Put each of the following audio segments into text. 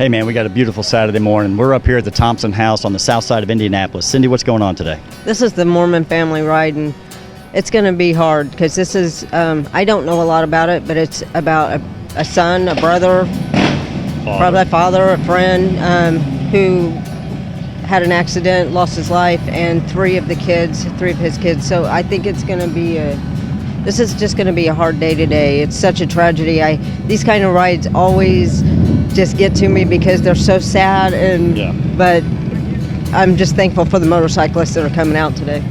Hey man, we got a beautiful Saturday morning. We're up here at the Thompson House on the south side of Indianapolis. Cindy, what's going on today? This is the Moorman family ride, and it's going to be hard because this is, I don't know a lot about it, but it's about a son, a brother, probably a father, a friend who had an accident, lost his life, and three of his kids. So I think it's going to be this is just going to be a hard day today. It's such a tragedy. These kind of rides always just get to me because they're so sad, but I'm just thankful for the motorcyclists that are coming out today.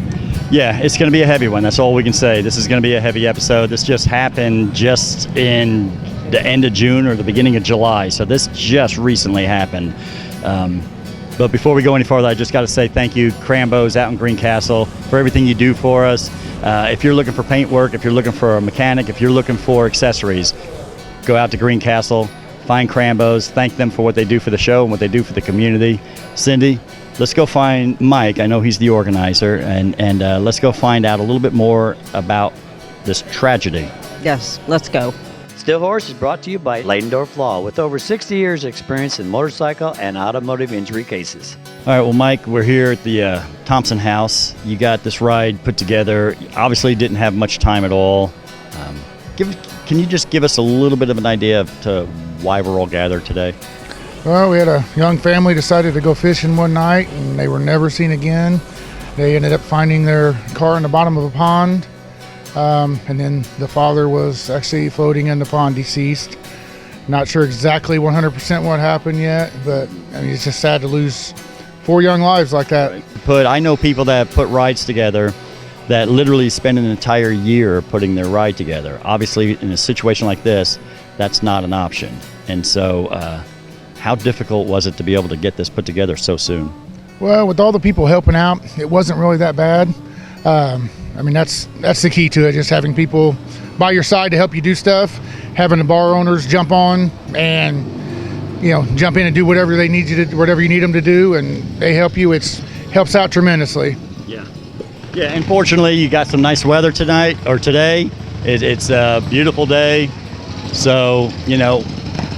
Yeah, it's going to be a heavy one. That's all we can say. This is going to be a heavy episode. This just happened just in the end of June or the beginning of July, so this just recently happened. But before we go any farther, I just got to say thank you, Crambo's out in Greencastle, for everything you do for us. If you're looking for paint work, if you're looking for a mechanic, if you're looking for accessories, go out to Greencastle, find Crambo's, thank them for what they do for the show and what they do for the community. Cindy, let's go find Mike. I know he's the organizer, and let's go find out a little bit more about this tragedy. Yes, let's go. Still Horse is brought to you by Leidendorf Law, with over 60 years experience in motorcycle and automotive injury cases. All right, well, Mike, we're here at the Thompson House. You got this ride put together. Obviously didn't have much time at all. Can you just give us a little bit of an idea to why we're all gathered today? Well, we had a young family decided to go fishing one night, and they were never seen again. They ended up finding their car in the bottom of a pond, and then the father was actually floating in the pond, deceased. Not sure exactly 100% what happened yet, but I mean, it's just sad to lose 4 young lives like that. I know people that put rides together that literally spend an entire year putting their ride together. Obviously, in a situation like this, that's not an option. And so, how difficult was it to be able to get this put together so soon? Well, with all the people helping out, it wasn't really that bad. I mean, that's the key to it, just having people by your side to help you do stuff, having the bar owners jump on and, jump in and do whatever they need you to, whatever you need them to do, and they help you. It helps out tremendously. Yeah, and fortunately, you got some nice weather today. It's a beautiful day. So,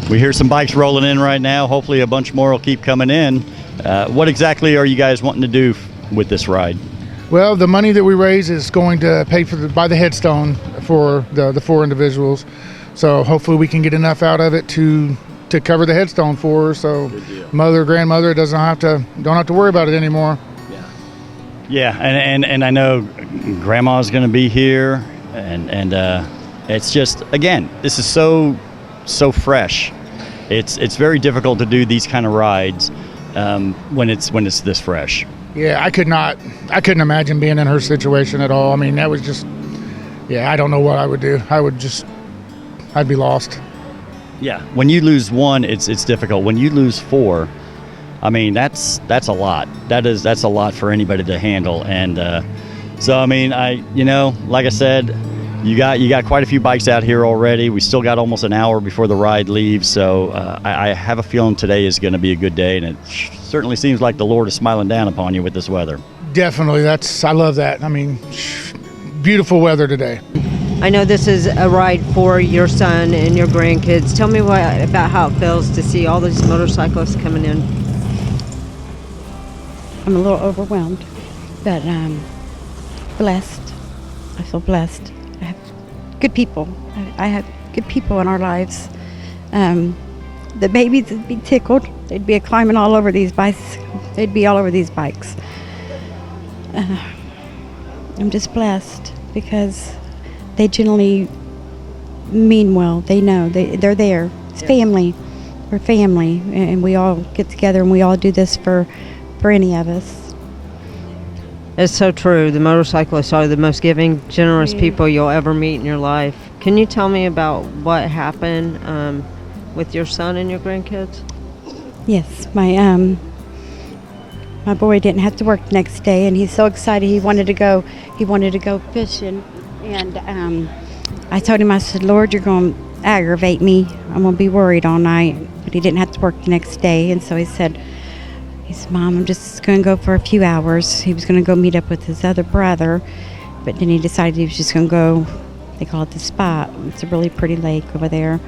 we hear some bikes rolling in right now. Hopefully a bunch more will keep coming in. What exactly are you guys wanting to do with this ride? Well, the money that we raise is going to pay by the headstone for the 4 individuals. So hopefully we can get enough out of it to cover the headstone for her, so mother, grandmother don't have to worry about it anymore. Yeah, and I know Grandma's going to be here, and it's just, again, this is so fresh. It's very difficult to do these kind of rides when it's this fresh. Yeah, I couldn't imagine being in her situation at all. I mean, that was just, I don't know what I would do. I'd be lost. Yeah, when you lose one, it's difficult. When you lose 4, I mean, that's a lot. That's a lot for anybody to handle. And so, I mean, like I said, you got quite a few bikes out here already. We still got almost an hour before the ride leaves. So I have a feeling today is going to be a good day, and it certainly seems like the Lord is smiling down upon you with this weather. Definitely, I love that. I mean, beautiful weather today. I know this is a ride for your son and your grandkids. Tell me about how it feels to see all these motorcyclists coming in. I'm a little overwhelmed, but blessed. I feel blessed. I have good people. I have good people in our lives. The babies would be tickled. They'd be climbing all over these bikes. They'd be all over these bikes. I'm just blessed because they generally mean well. They know. They're there. It's family. We're family, and we all get together and we all do this for any of us. It's so true. The motorcyclists are the most giving, generous people you'll ever meet in your life. Can you tell me about what happened with your son and your grandkids? Yes, my boy didn't have to work the next day, and he's so excited. He wanted to go fishing, and I told him, I said, Lord, you're going to aggravate me. I'm going to be worried all night. But he didn't have to work the next day, and so he said, Mom, I'm just going to go for a few hours. He was going to go meet up with his other brother, but then he decided he was just going to go, they call it the Spot. It's a really pretty lake over there.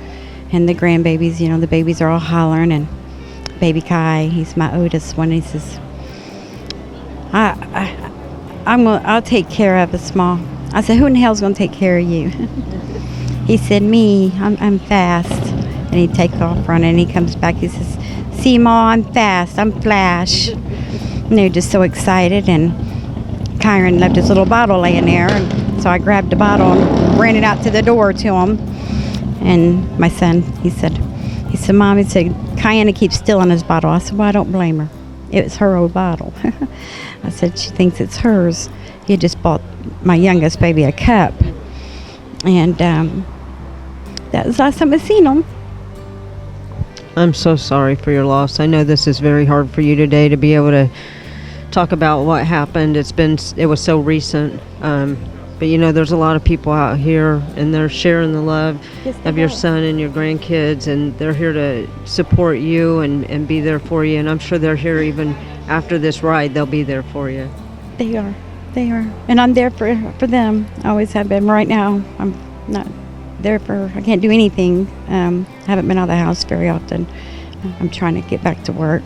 And the grandbabies, the babies are all hollering, and baby Kai. He's my oldest one. He says, I'll take care of us, Ma. I said, who in the hell's gonna take care of you? He said, me. I'm fast. And he'd take off running. And he comes back. He says, see, Ma, I'm fast. I'm Flash. And they're just so excited. And Kyron left his little bottle laying there. And so I grabbed the bottle and ran it out to the door to him. And my son, he said, Mom, he said, Kiana keeps stealing his bottle. I said, well, I don't blame her. It was her old bottle. I said, she thinks it's hers. He had just bought my youngest baby a cup. And that was the last time I seen him. I'm so sorry for your loss. I know this is very hard for you today to be able to talk about what happened. It was so recent. But you know, there's a lot of people out here, and they're sharing the love of your son and your grandkids, and they're here to support you and be there for you. And I'm sure they're here even after this ride. They'll be there for you. They are. And I'm there for them. I always have been. Right now, I'm not there I can't do anything. I haven't been out of the house very often. I'm trying to get back to work.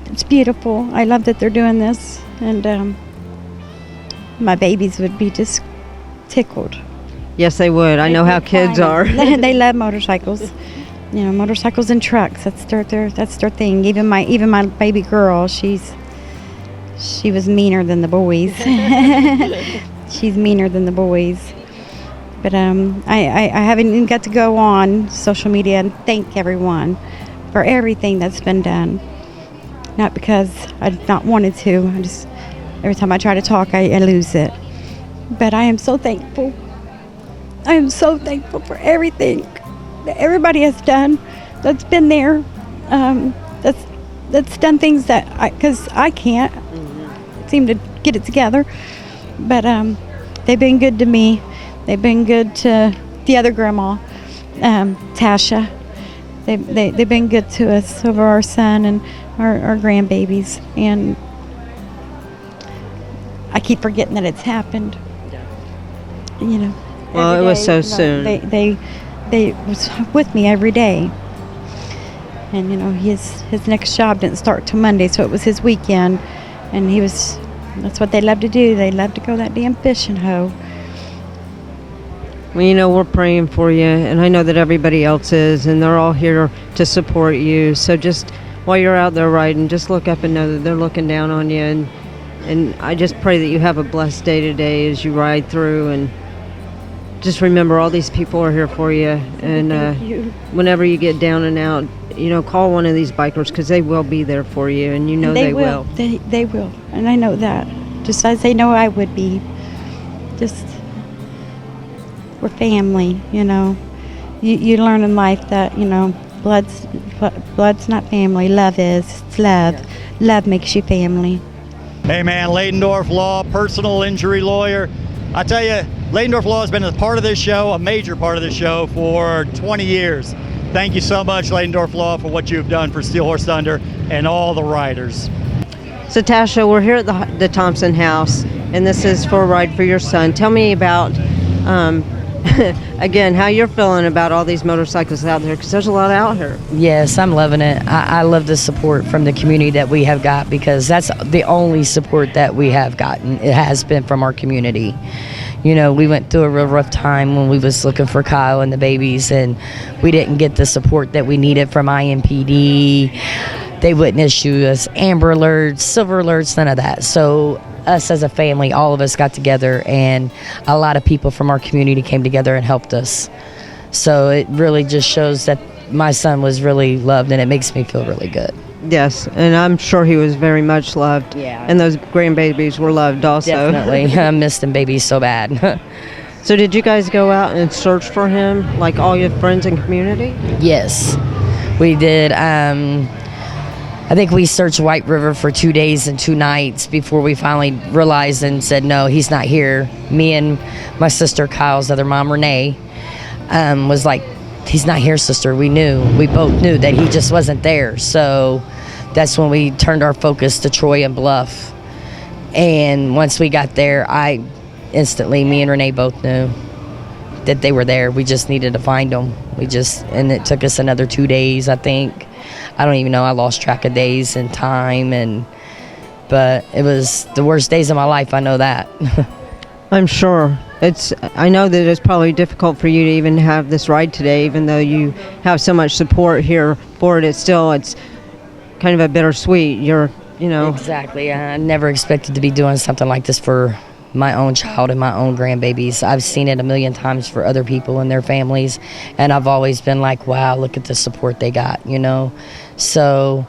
It's beautiful. I love that they're doing this. And my babies would be just tickled. Yes, they would. I know how kids are. They love motorcycles. You know, motorcycles and trucks. That's their thing. Even my baby girl, she was meaner than the boys. She's meaner than the boys. But I haven't even got to go on social media and thank everyone for everything that's been done. Not because I've not wanted to. Every time I try to talk, I lose it. But I am so thankful. I am so thankful for everything that everybody has done, that's been there, that's done things that because I can't seem to get it together. But they've been good to me. They've been good to the other grandma, Tasha. They've been good to us over our son and our grandbabies. And I keep forgetting that it's happened. You know. Well, it was so soon. They was with me every day. And you know, his next job didn't start till Monday, so it was his weekend. And that's what they love to do. They love to go that damn fishing hoe. Well, you know, we're praying for you, and I know that everybody else is, and they're all here to support you. So just while you're out there riding, just look up and know that they're looking down on you. And I just pray that you have a blessed day today as you ride through. And just remember, all these people are here for you. And whenever you get down and out, you know, call one of these bikers, because they will be there for you, and you know they will. They will, and I know that. Just as they know I would be. Just, we're family, you know. You learn in life that, you know, blood's not family. Love is. It's love. Yeah. Love makes you family. Hey man, Ladendorf Law, personal injury lawyer. I tell you, Ladendorf Law has been a part of this show, a major part of this show, for 20 years. Thank you so much, Ladendorf Law, for what you've done for Steel Horse Thunder and all the riders. So Tasha, we're here at the Thompson house, and this is for a ride for your son. Tell me about, again, how you're feeling about all these motorcycles out there, because there's a lot out here. Yes, I'm loving it. I love the support from the community that we have got, because that's the only support that we have gotten. It has been from our community. You know, we went through a real rough time when we was looking for Kyle and the babies, and we didn't get the support that we needed from IMPD. They wouldn't issue us amber alerts, silver alerts, none of that. So us as a family, all of us got together, and a lot of people from our community came together and helped us. So it really just shows that my son was really loved, and it makes me feel really good. Yes, and I'm sure he was very much loved. Yeah. And those grandbabies were loved also. Definitely. I missed them babies so bad. So did you guys go out and search for him, like all your friends and community? Yes, we did. I think we searched White River for 2 days and 2 nights before we finally realized and said, no, he's not here. Me and my sister, Kyle's other mom, Renee, was like, he's not here, sister. We both knew that he just wasn't there. So that's when we turned our focus to Troy and Bluff. And once we got there, me and Renee both knew. that they were there. We just needed to find them. And it took us another 2 days, I think. I don't even know. I lost track of days and time, but it was the worst days of my life. I know that. I'm sure. I know that it's probably difficult for you to even have this ride today, even though you have so much support here for it. It's kind of a bittersweet. Exactly. I never expected to be doing something like this for my own child and my own grandbabies. I've seen it a million times for other people and their families, and I've always been like, wow, look at the support they got, So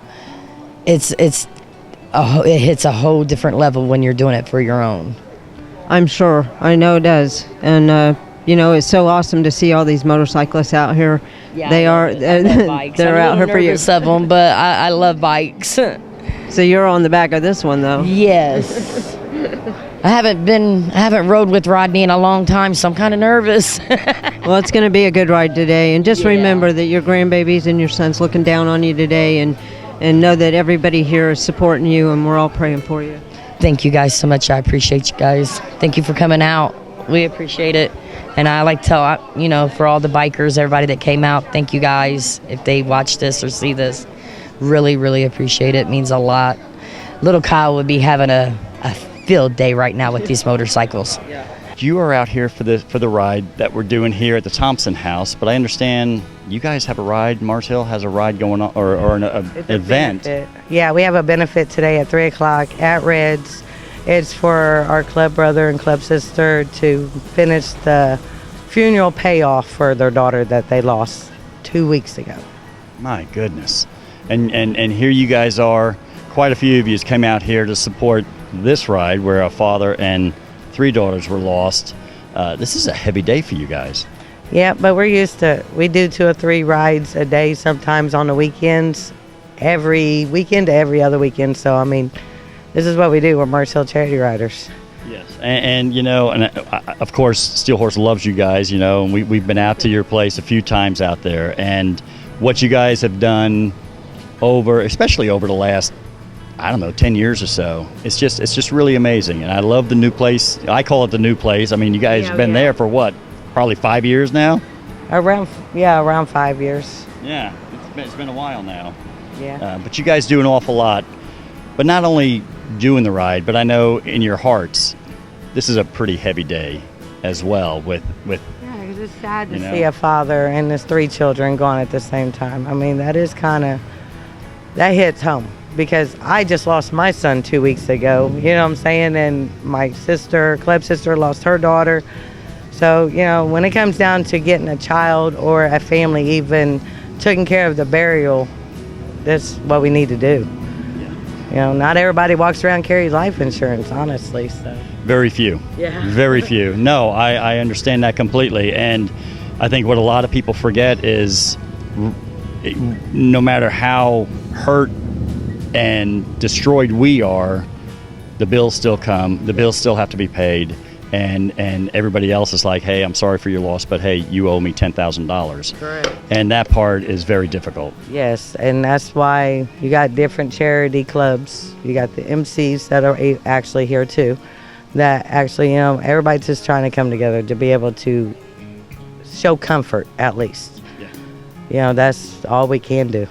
it hits a whole different level when you're doing it for your own. I'm sure. I know it does. And, it's so awesome to see all these motorcyclists out here. Yeah, they're out here for you. Of them, but I love bikes. So you're on the back of this one, though. Yes. I haven't rode with Rodney in a long time, so I'm kind of nervous. Well, it's going to be a good ride today. And just remember that your grandbabies and your son's looking down on you today, and know that everybody here is supporting you, and we're all praying for you. Thank you guys so much. I appreciate you guys. Thank you for coming out. We appreciate it. And I like to tell, for all the bikers, everybody that came out, thank you guys. If they watch this or see this, really, really appreciate it. It means a lot. Little Kyle would be having a field day right now with these motorcycles. You are out here for the ride that we're doing here at the Thompson House, but I understand you guys have a ride. Mars Hill has a ride going on, or an event. Benefit. Yeah, we have a benefit today at 3 o'clock at Red's. It's for our club brother and club sister to finish the funeral payoff for their daughter that they lost 2 weeks ago. My goodness. And here you guys are. Quite a few of you came out here to support this ride where a father and 3 daughters were lost. This is a heavy day for you guys. Yeah, but we do 2 or 3 rides a day, sometimes on the weekends, every weekend to every other weekend. So, this is what we do. We're Mars Hill charity riders. Yes, and of course, Steel Horse loves you guys, and we've been out to your place a few times out there, and what you guys have done especially over the last, 10 years or so. It's just really amazing. And I love the new place. I call it the new place. You guys have been there for what? Probably 5 years now? Around 5 years. Yeah, it's been a while now. Yeah. But you guys do an awful lot. But not only doing the ride, but I know in your hearts, this is a pretty heavy day as well with Yeah, because it's sad to see a father and his 3 children gone at the same time. That is that hits home. Because I just lost my son 2 weeks ago, you know what I'm saying? And my club sister lost her daughter. So, when it comes down to getting a child or a family even taking care of the burial, that's what we need to do. Yeah. Not everybody walks around and carries life insurance, honestly. So. Very few. Yeah. Very few. No, I understand that completely. And I think what a lot of people forget is no matter how hurt and destroyed we are, the bills still come, the bills still have to be paid, and everybody else is like, hey, I'm sorry for your loss, but hey, you owe me $10,000. Correct. And that part is very difficult. Yes, and that's why you got different charity clubs. You got the MCs that are actually here too, that actually, everybody's just trying to come together to be able to show comfort at least. Yeah. That's all we can do.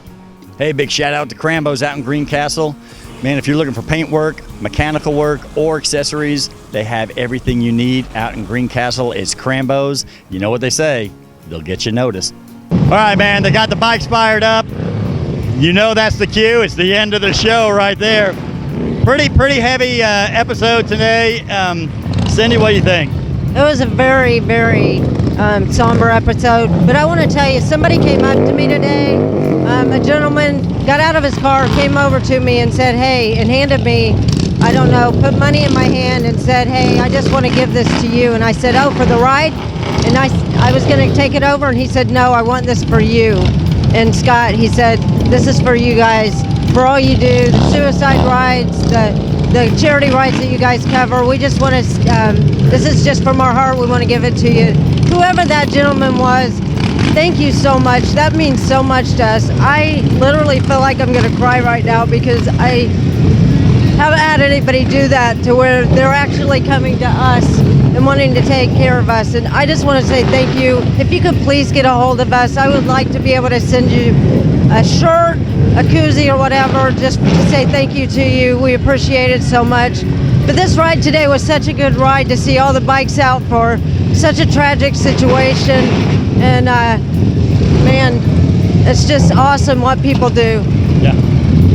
Hey, big shout out to Crambo's out in Greencastle. Man, if you're looking for paint work, mechanical work, or accessories, they have everything you need out in Greencastle. It's Crambo's. You know what they say, they'll get you noticed. All right, man, they got the bikes fired up. That's the cue. It's the end of the show right there. Pretty heavy episode today. Cindy, what do you think? It was a very, very somber episode, but I want to tell you, somebody came up to me today. A gentleman got out of his car, came over to me and said, hey, and handed me, put money in my hand and said, hey, I just want to give this to you. And I said, oh, for the ride? And I was going to take it over, and he said, no, I want this for you. And Scott, he said, this is for you guys, for all you do, the suicide rides, the charity rides that you guys cover. We just want to, this is just from our heart, we want to give it to you. Whoever that gentleman was, thank you so much. That means so much to us. I literally feel like I'm going to cry right now because I haven't had anybody do that to where they're actually coming to us and wanting to take care of us. And I just want to say thank you. If you could please get a hold of us, I would like to be able to send you a shirt, a koozie or whatever, just to say thank you to you. We appreciate it so much. But this ride today was such a good ride to see all the bikes out for such a tragic situation. And man, it's just awesome what people do.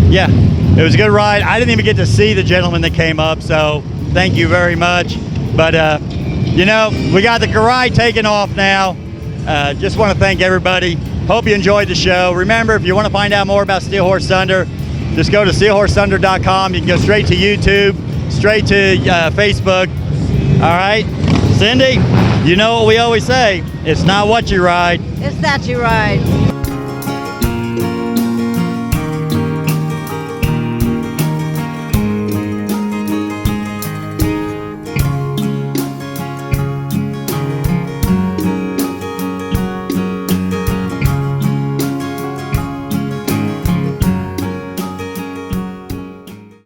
Yeah, it was a good ride. I didn't even get to see the gentleman that came up, so thank you very much. But, you know, we got the ride taken off now. Just want to thank everybody. Hope you enjoyed the show. Remember, if you want to find out more about Steel Horse Thunder, just go to steelhorsethunder.com. You can go straight to YouTube, straight to Facebook. All right, Cindy, you know what we always say, it's not what you ride. It's that you ride.